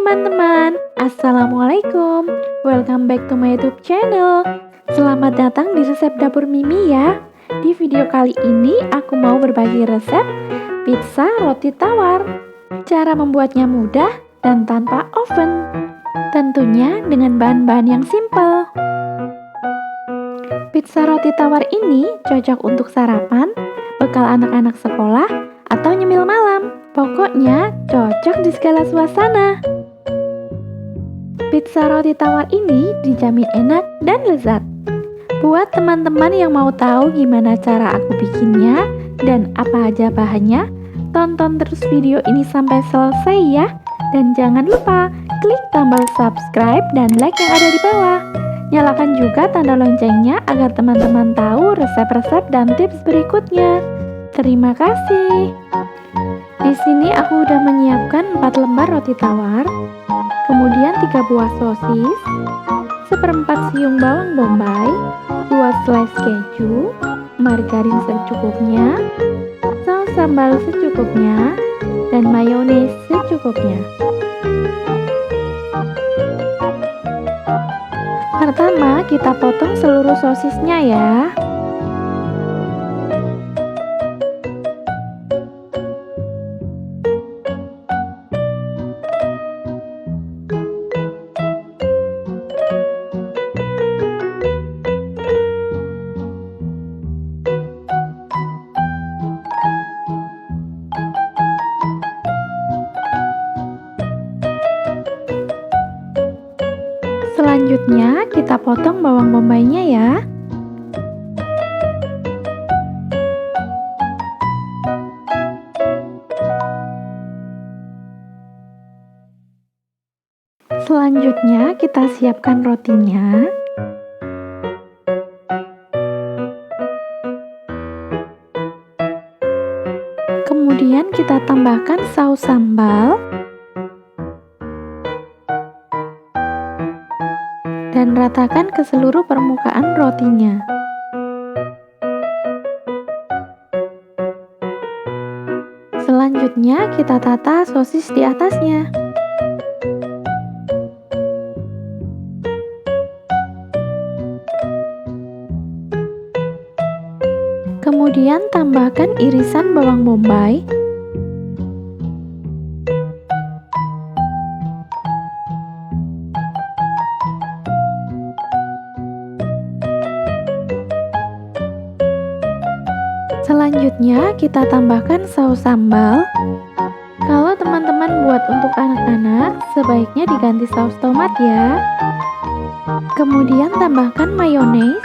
teman-teman, Assalamualaikum. Welcome back to my YouTube channel. Selamat datang di resep dapur Mimi ya. Di video kali ini aku mau berbagi resep pizza roti tawar. Cara membuatnya mudah dan tanpa oven. Tentunya dengan bahan-bahan yang simpel. Pizza roti tawar ini cocok untuk sarapan, bekal anak-anak sekolah, atau nyemil malam. Pokoknya cocok di segala suasana. Pizza roti tawar ini dijamin enak dan lezat. Buat teman-teman yang mau tahu gimana cara aku bikinnya dan apa aja bahannya, tonton terus video ini sampai selesai ya. Dan jangan lupa klik tombol subscribe dan like yang ada di bawah. Nyalakan juga tanda loncengnya agar teman-teman tahu resep-resep dan tips berikutnya. Terima kasih. Di sini aku udah menyiapkan 4 lembar roti tawar, kemudian 3 buah sosis, seperempat siung bawang bombay, 2 slice keju, margarin secukupnya, saus sambal secukupnya, dan mayones secukupnya. Pertama, kita potong seluruh sosisnya ya. Selanjutnya kita potong bawang bombaynya ya. Selanjutnya kita siapkan rotinya. Kemudian kita tambahkan saus sambal dan ratakan ke seluruh permukaan rotinya. Selanjutnya kita tata sosis di atasnya. Kemudian tambahkan irisan bawang bombay, selanjutnya kita tambahkan saus sambal. Kalau teman-teman buat untuk anak-anak, sebaiknya diganti saus tomat ya. Kemudian tambahkan mayones.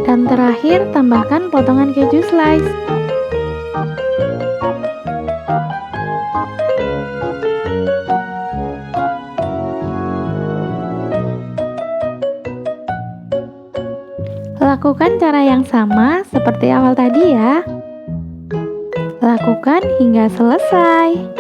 Dan terakhir tambahkan potongan keju slice. Lakukan cara yang sama seperti awal tadi ya. Lakukan hingga selesai.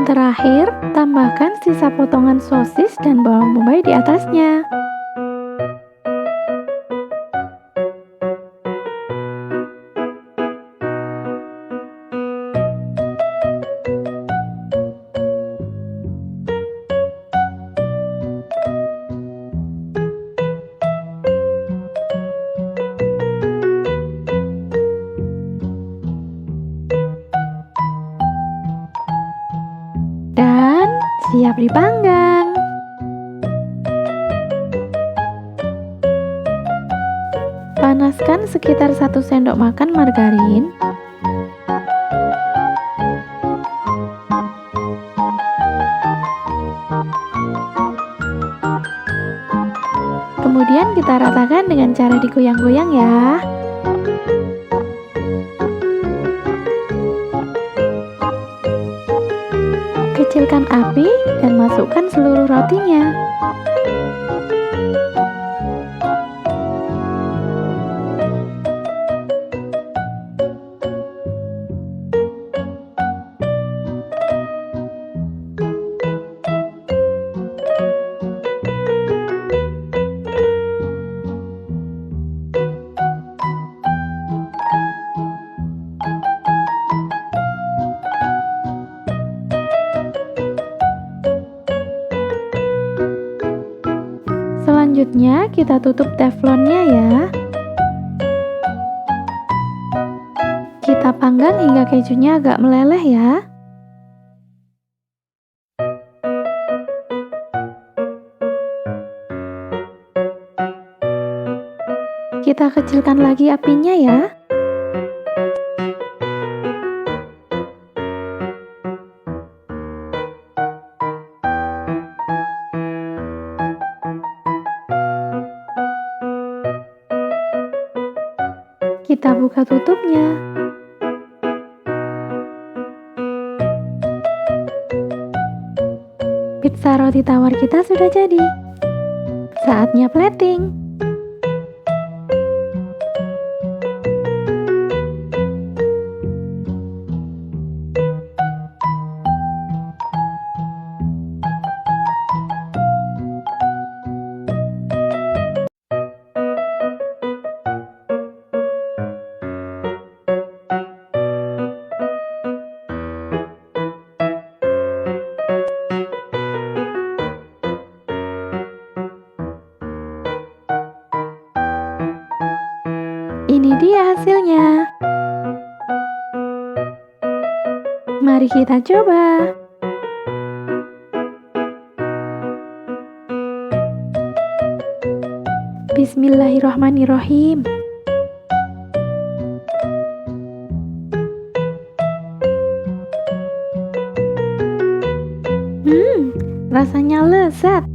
Dan terakhir, tambahkan sisa potongan sosis dan bawang bombay di atasnya. Dan siap dipanggang. Panaskan sekitar 1 sendok makan margarin. Kemudian kita ratakan dengan cara digoyang-goyang ya. Kecilkan api dan masukkan seluruh rotinya. Selanjutnya kita tutup teflonnya ya. Kita panggang hingga kejunya agak meleleh ya. Kita kecilkan lagi apinya ya. Kita buka tutupnya. Pizza roti tawar kita sudah jadi. Saatnya plating. Ini dia hasilnya. Mari kita coba. Bismillahirrahmanirrahim. Rasanya lezat.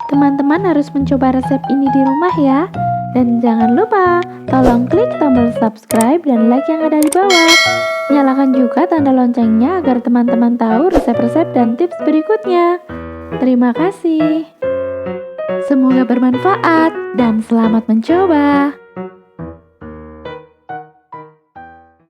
Teman-teman harus mencoba resep ini di rumah ya. Dan jangan lupa, tolong klik tombol subscribe dan like yang ada di bawah. Nyalakan juga tanda loncengnya agar teman-teman tahu resep-resep dan tips berikutnya. Terima kasih. Semoga bermanfaat dan selamat mencoba.